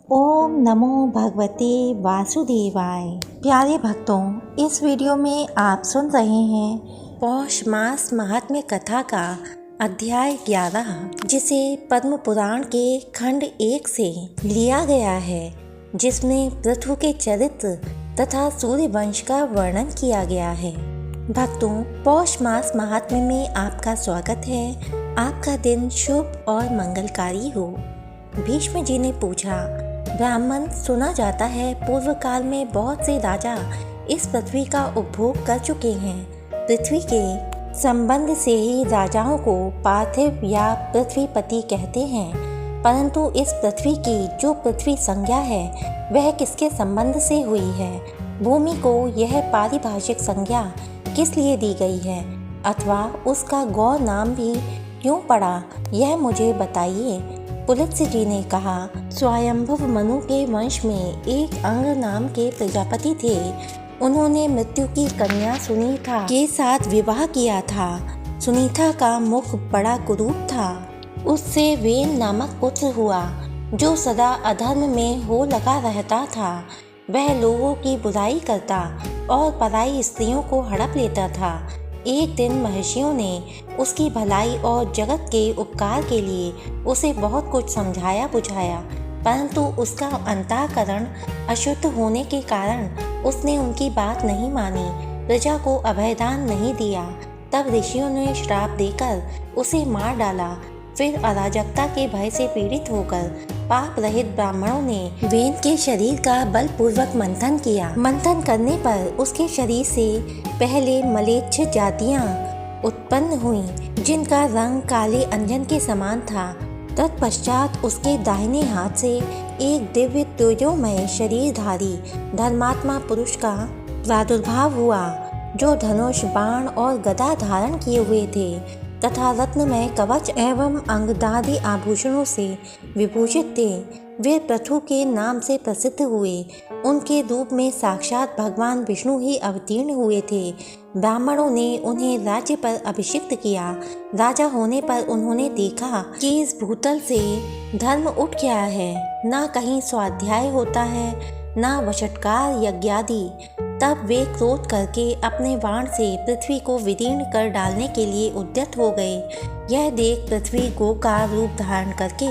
ओम नमो भगवते वासुदेवाय। प्यारे भक्तों, इस वीडियो में आप सुन रहे हैं पौष मास महात्म्य कथा का अध्याय 11, जिसे पद्म पुराण के खंड 1 से लिया गया है, जिसमें पृथु के चरित्र तथा सूर्य वंश का वर्णन किया गया है। भक्तों, पौष मास महात्म्य में आपका स्वागत है। आपका दिन शुभ और मंगलकारी हो। भीष्म जी ने पूछा, ब्राह्मण, सुना जाता है पूर्व काल में बहुत से राजा इस पृथ्वी का उपभोग कर चुके हैं। पृथ्वी के संबंध से ही राजाओं को पार्थिव या पृथ्वीपति कहते हैं, परंतु इस पृथ्वी की जो पृथ्वी संज्ञा है वह किसके संबंध से हुई है? भूमि को यह पारिभाषिक संज्ञा किस लिए दी गई है, अथवा उसका गौ नाम भी क्यों पड़ा, यह मुझे बताइए। पुलत्स्य जी ने कहा, स्वयंभुव मनु के वंश में एक अंग नाम के प्रजापति थे। उन्होंने मृत्यु की कन्या सुनीता के साथ विवाह किया था। सुनीता का मुख बड़ा कुरूप था। उससे वेन नामक पुत्र हुआ, जो सदा अधर्म में हो लगा रहता था। वह लोगों की बुराई करता और पराई स्त्रियों को हड़प लेता था। एक दिन महर्षियों ने उसकी भलाई और जगत के उपकार के लिए उसे बहुत कुछ समझाया बुझाया, परंतु उसका अंतःकरण अशुद्ध होने के कारण उसने उनकी बात नहीं मानी, प्रजा को अभयदान नहीं दिया। तब ऋषियों ने श्राप देकर उसे मार डाला। फिर अराजकता के भय से पीड़ित होकर पाप रहित ब्राह्मणों ने वेन के शरीर का बलपूर्वक मंथन किया। मंथन करने पर उसके शरीर से पहले मलेच्छ जातियां उत्पन्न हुईं, जिनका रंग काले अंजन के समान था। तत्पश्चात उसके दाहिने हाथ से एक दिव्य तेजोमय शरीरधारी धर्मात्मा पुरुष का प्रादुर्भाव हुआ, जो धनुष, बाण और गदा धारण किए हुए थे तथा रत्नमय कवच एवं अंगदादि आभूषणों से विभूषित थे। वे पृथु के नाम से प्रसिद्ध हुए। उनके रूप में साक्षात भगवान विष्णु ही अवतीर्ण हुए थे। ब्राह्मणों ने उन्हें राज्य पर अभिषिक्त किया। राजा होने पर उन्होंने देखा कि इस भूतल से धर्म उठ गया है, ना कहीं स्वाध्याय होता है, ना वशटकार यज्ञादि। तब वे क्रोध करके अपने बाण से पृथ्वी को विदीर्ण कर डालने के लिए उद्यत हो गए। यह देख पृथ्वी गो का रूप धारण करके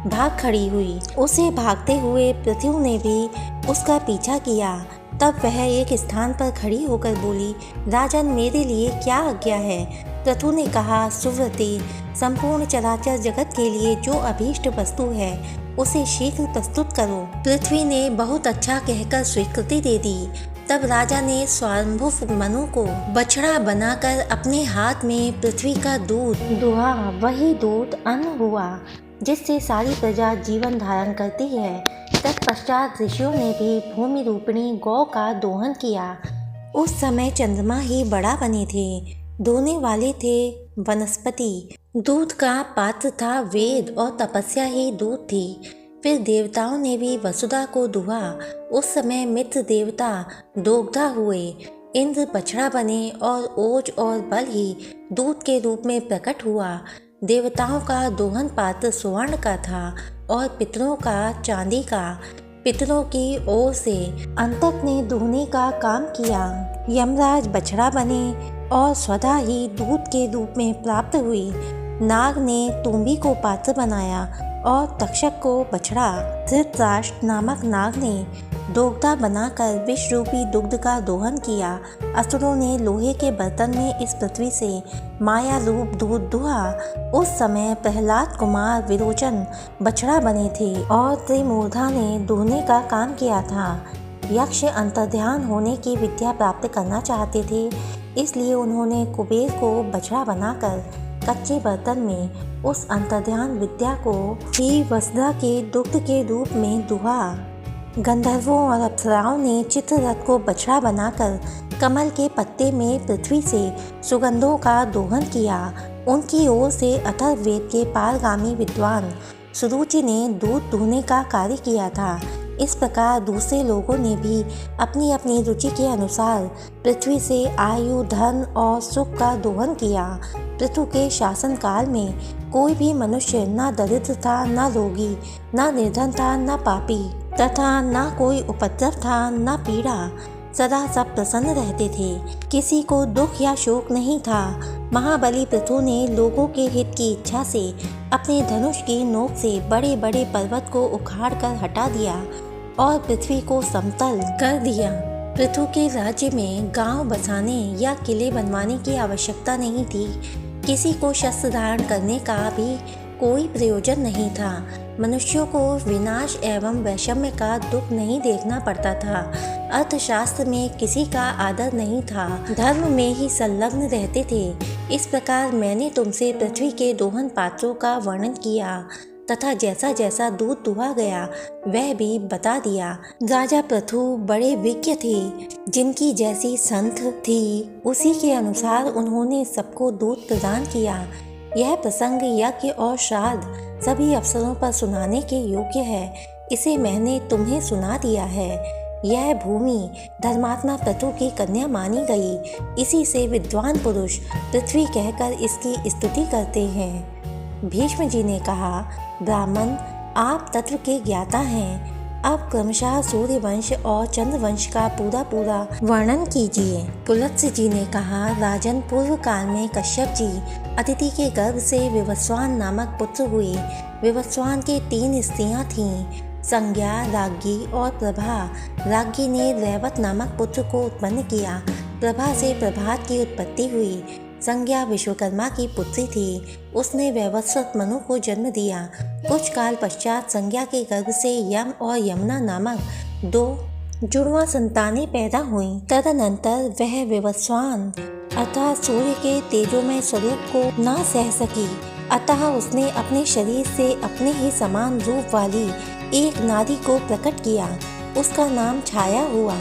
भाग खड़ी हुई। उसे भागते हुए पृथ्वी ने भी उसका पीछा किया। तब वह एक स्थान पर खड़ी होकर बोली, राजन, मेरे लिए क्या आज्ञा है? पृथु ने कहा, सुव्रते, संपूर्ण चराचर जगत के लिए जो अभीष्ट वस्तु है उसे शीघ्र प्रस्तुत करो। पृथ्वी ने बहुत अच्छा कहकर स्वीकृति दे दी। तब राजा ने स्वयंभुव मनु को बछड़ा बनाकर अपने हाथ में पृथ्वी का दूध दुहा। वही दूध अन्न हुआ, जिससे सारी प्रजा जीवन धारण करती है। तत्पश्चात ऋषियों ने भी भूमि रूपिणी गौ का दोहन किया। उस समय चंद्रमा ही बड़ा बने थे। दोने वाले थे वनस्पति। दूध का पात्र था वेद, और तपस्या ही दूध थी। फिर देवताओं ने भी वसुधा को दुहा। उस समय मित्र देवता दोग्धा हुए। इंद्र बछड़ा बने और ओज और बल ही दूध के रूप में प्रकट हुआ। देवताओं का दोहन पात्र स्वर्ण का था और पितरों का चांदी का। पितरों की ओर से अंतक ने दुहने का काम किया। यमराज बछड़ा बने और स्वधा ही दूध के रूप में प्राप्त हुई। नाग ने तुम्बी को पात्र बनाया और तक्षक को बछड़ा। धृतराष्ट्र नामक नाग ने दोग्धा बनाकर विष रूपी दुग्ध का दोहन किया। असुरों ने लोहे के बर्तन में इस पृथ्वी से माया रूप दूध दुहा। उस समय प्रहलाद कुमार विरोचन बछड़ा बने थे और त्रिमूर्धा ने दुहने का काम किया था। यक्ष अंतर्ध्यान होने की विद्या प्राप्त करना चाहते थे, इसलिए उन्होंने कुबेर को बछड़ा बनाकर कच्चे बर्तन में उस अंतर्ध्यान विद्या को ही वसुधा के दुग्ध के रूप में दुहा। गंधर्वों और अप्सराओं ने चित्ररथ को बछड़ा बनाकर कमल के पत्ते में पृथ्वी से सुगंधों का दोहन किया। उनकी ओर से अथर्ववेद के पारगामी विद्वान सुरुचि ने दूध दुहने का कार्य किया था। इस प्रकार दूसरे लोगों ने भी अपनी अपनी रुचि के अनुसार पृथ्वी से आयु, धन और सुख का दोहन किया। पृथु के शासन काल में कोई भी मनुष्य ना दरिद्र था, ना रोगी, ना निर्धन था, ना पापी। तथा ना कोई उपद्रव था न पीड़ा। सदा सब प्रसन्न रहते थे, किसी को दुख या शोक नहीं था। महाबली पृथु ने लोगों के हित की इच्छा से अपने धनुष की नोक से बड़े बड़े पर्वत को उखाड़ कर हटा दिया और पृथ्वी को समतल कर दिया। पृथु के राज्य में गांव बसाने या किले बनवाने की आवश्यकता नहीं थी। किसी को शस्त्र धारण करने का भी कोई प्रयोजन नहीं था। मनुष्यों को विनाश एवं वैषम्य का दुख नहीं देखना पड़ता था। अर्थशास्त्र में किसी का आदर नहीं था, धर्म में ही संलग्न रहते थे। इस प्रकार मैंने तुमसे पृथ्वी के दोहन पात्रों का वर्णन किया तथा जैसा जैसा दूध दुहा गया वह भी बता दिया। राजा पृथु बड़े विज्ञ थे, जिनकी जैसी संथ थी उसी के अनुसार उन्होंने सबको दूध प्रदान किया। यह प्रसंग यज्ञ और श्राद्ध सभी अवसरों पर सुनाने के योग्य है, इसे मैंने तुम्हें सुना दिया है। यह भूमि धर्मात्मा पृथु की कन्या मानी गई, इसी से विद्वान पुरुष पृथ्वी कहकर इसकी स्तुति करते हैं। भीष्म जी ने कहा, ब्राह्मण आप तत्व के ज्ञाता हैं, अब क्रमशः सूर्यवंश और चंद्रवंश का पूरा वर्णन कीजिए। पुलत्स्य जी ने कहा, राजन पूर्व काल में कश्यप जी अदिति के गर्भ से विवस्वान नामक पुत्र हुए। विवस्वान के 3 स्त्रियां थीं, संज्ञा, राज्ञी और प्रभा। राज्ञी ने रैवत नामक पुत्र को उत्पन्न किया। प्रभा से प्रभात की उत्पत्ति हुई। संज्ञा विश्वकर्मा की पुत्री थी, उसने वैवस्वत मनु को जन्म दिया। कुछ काल पश्चात संज्ञा के गर्भ से यम और यमुना नामक 2 जुड़वा संतानें पैदा हुईं। तदनंतर वह विवस्वान अर्थात सूर्य के तेजोमय स्वरूप को न सह सकी, अतः उसने अपने शरीर से अपने ही समान रूप वाली एक नारी को प्रकट किया। उसका नाम छाया हुआ।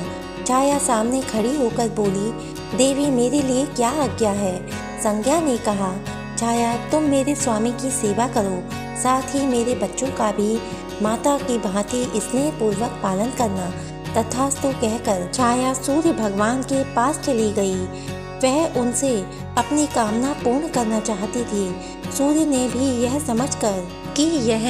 छाया सामने खड़ी होकर बोली, देवी मेरे लिए क्या आज्ञा है? संज्ञा ने कहा, छाया तुम मेरे स्वामी की सेवा करो, साथ ही मेरे बच्चों का भी माता की भांति स्नेह पूर्वक पालन करना। तथास्तु कहकर छाया सूर्य भगवान के पास चली गई। वह उनसे अपनी कामना पूर्ण करना चाहती थी। सूर्य ने भी यह समझकर कि यह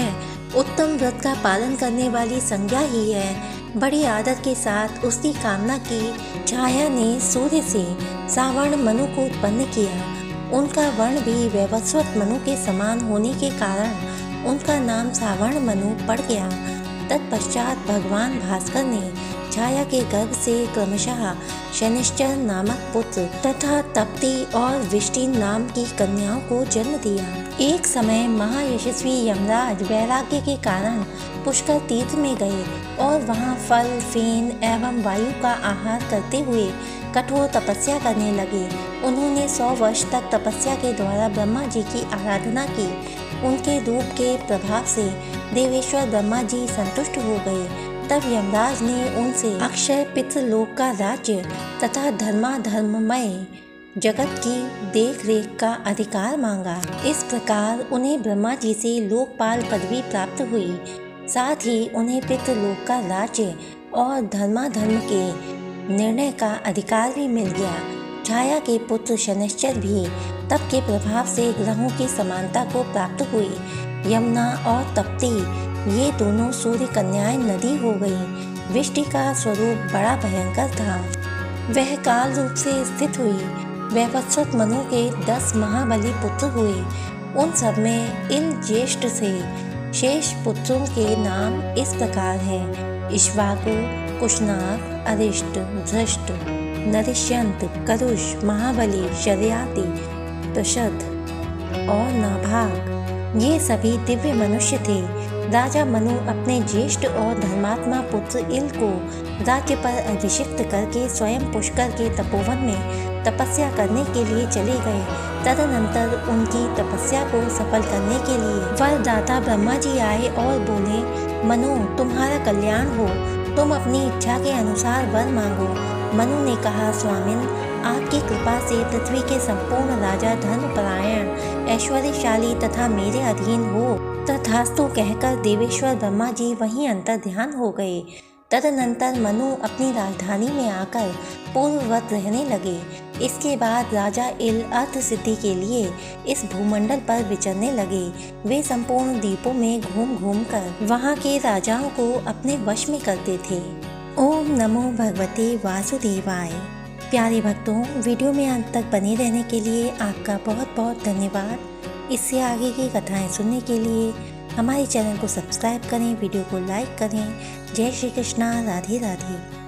उत्तम व्रत का पालन करने वाली संज्ञा ही है, बड़े आदर के साथ उसकी कामना की। छाया ने सूर्य से सावर्ण मनु को उत्पन्न किया। उनका वर्ण भी वैवस्वत मनु के समान होने के कारण उनका नाम सावर्ण मनु पड़ गया। तत्पश्चात भगवान भास्कर ने छाया के गर्भ से क्रमशः शनिश्चर नामक पुत्र तथा तप्ती और विष्टि नाम की कन्याओं को जन्म दिया। एक समय महायशस्वी यमराज वैराग्य के कारण पुष्कर तीर्थ में गए और वहां फल, फेन एवं वायु का आहार करते हुए कठोर तपस्या करने लगे। उन्होंने 100 वर्ष तक तपस्या के द्वारा ब्रह्मा जी की आराधना की। उनके रूप के प्रभाव से देवेश्वर ब्रह्मा जी संतुष्ट हो गए। तब यमराज ने उनसे अक्षय पितृलोक का राज्य तथा धर्माधर्ममय जगत की देख रेख का अधिकार मांगा। इस प्रकार उन्हें ब्रह्मा जी से लोकपाल पदवी प्राप्त हुई। साथ ही उन्हें पितृलोक का राज्य और धर्माधर्म के निर्णय का अधिकार भी मिल गया। छाया के पुत्र शनिश्चर भी तप के प्रभाव से ग्रहों की समानता को प्राप्त हुई। यमुना और तप्ती ये दोनों सूर्य कन्याएं नदी हो गई। विष्टि का स्वरूप बड़ा भयंकर था, वह काल रूप से स्थित हुई। वैवस्वत मनु के 10 महाबली पुत्र हुए। उन सब में इन ज्येष्ठ से शेष पुत्रों के नाम इस प्रकार हैं: इक्ष्वाकु, कुशनाग, अरिष्ट, धृष्ट, नरिष्यंत, करुष, महाबली, शर्याति, प्रषद और नाभाग। ये सभी दिव्य मनुष्य थे। राजा मनु अपने ज्येष्ठ और धर्मात्मा पुत्र इल को राज्य पर अभिषिक्त करके स्वयं पुष्कर के तपोवन में तपस्या करने के लिए चले गए। तदनंतर उनकी तपस्या को सफल करने के लिए वरदाता ब्रह्मा जी आए और बोले, मनु तुम्हारा कल्याण हो, तुम अपनी इच्छा के अनुसार वर मांगो। मनु ने कहा, स्वामिन आपकी कृपा से पृथ्वी के संपूर्ण राजा धर्मपरायण, ऐश्वर्यशाली तथा मेरे अधीन हो। तथास्तु कहकर देवेश्वर ब्रह्मा जी वहीं अंतर ध्यान हो गए। तदनंतर मनु अपनी राजधानी में आकर पूर्ववत रहने लगे। इसके बाद राजा इल अर्थ सिद्धि के लिए इस भूमंडल पर विचरने लगे। वे संपूर्ण द्वीपों में घूम घूम कर वहाँ के राजाओं को अपने वश में करते थे। ओम नमो भगवते वासुदेवाय। प्यारे भक्तों, वीडियो में अंत तक बने रहने के लिए आपका बहुत बहुत धन्यवाद। इससे आगे की कथाएं सुनने के लिए हमारे चैनल को सब्सक्राइब करें, वीडियो को लाइक करें। जय श्री कृष्णा, राधे राधे।